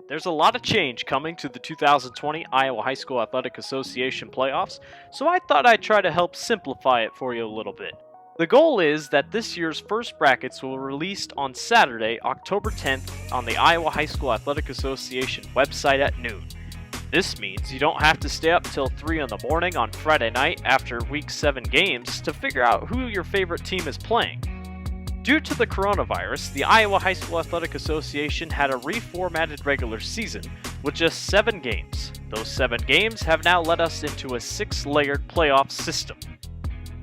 There's a lot of change coming to the 2020 Iowa High School Athletic Association playoffs, so I thought I'd try to help simplify it for you a little bit. The goal is that this year's first brackets will be released on Saturday, October 10th on the Iowa High School Athletic Association website at noon. This means you don't have to stay up till 3 in the morning on Friday night after Week 7 games to figure out who your favorite team is playing. Due to the coronavirus, the Iowa High School Athletic Association had a reformatted regular season with just 7 games. Those 7 games have now led us into a 6-layered playoff system.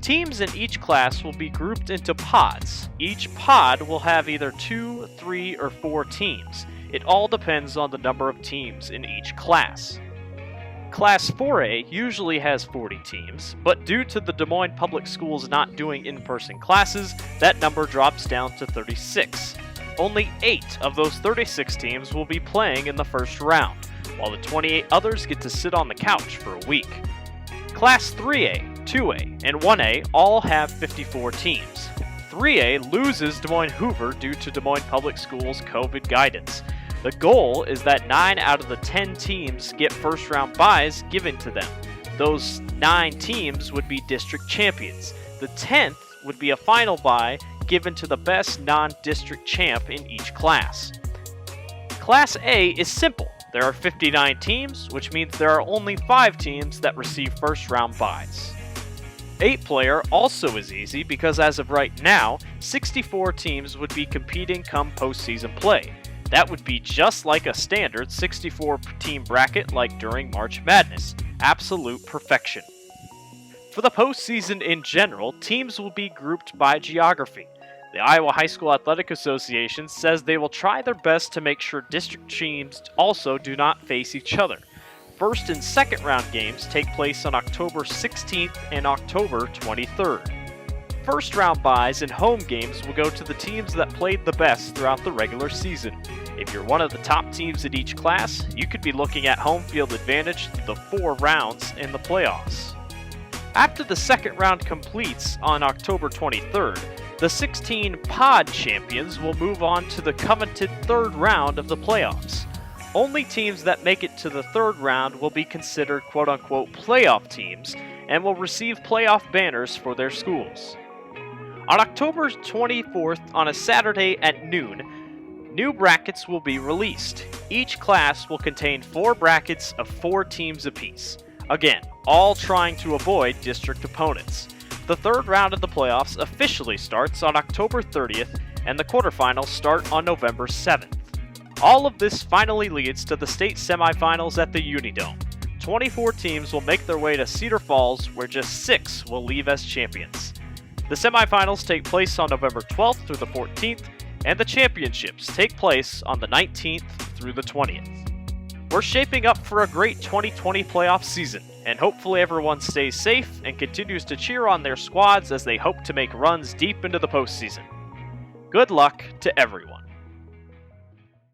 Teams in each class will be grouped into pods. Each pod will have either 2, 3, or 4 teams. It all depends on the number of teams in each class. Class 4A usually has 40 teams, but due to the Des Moines Public Schools not doing in-person classes, that number drops down to 36. Only 8 of those 36 teams will be playing in the first round, while the 28 others get to sit on the couch for a week. Class 3A, 2A, and 1A all have 54 teams. 3A loses Des Moines Hoover due to Des Moines Public Schools' COVID guidance. The goal is that 9 out of the 10 teams get first-round byes given to them. Those 9 teams would be district champions. The 10th would be a final bye given to the best non-district champ in each class. Class A is simple. There are 59 teams, which means there are only 5 teams that receive first-round byes. 8-player also is easy because as of right now, 64 teams would be competing come postseason play. That would be just like a standard 64-team bracket like during March Madness. Absolute perfection. For the postseason in general, teams will be grouped by geography. The Iowa High School Athletic Association says they will try their best to make sure district teams also do not face each other. First and second round games take place on October 16th and October 23rd. First round byes and home games will go to the teams that played the best throughout the regular season. If you're one of the top teams in each class, you could be looking at home field advantage through the 4 rounds in the playoffs. After the second round completes on October 23rd, the 16 pod champions will move on to the coveted third round of the playoffs. Only teams that make it to the third round will be considered quote-unquote playoff teams and will receive playoff banners for their schools. On October 24th, on a Saturday at noon, new brackets will be released. Each class will contain 4 brackets of 4 teams apiece. Again, all trying to avoid district opponents. The third round of the playoffs officially starts on October 30th, and the quarterfinals start on November 7th. All of this finally leads to the state semifinals at the Unidome. 24 teams will make their way to Cedar Falls, where just 6 will leave as champions. The semifinals take place on November 12th through the 14th, and the championships take place on the 19th through the 20th. We're shaping up for a great 2020 playoff season, and hopefully everyone stays safe and continues to cheer on their squads as they hope to make runs deep into the postseason. Good luck to everyone.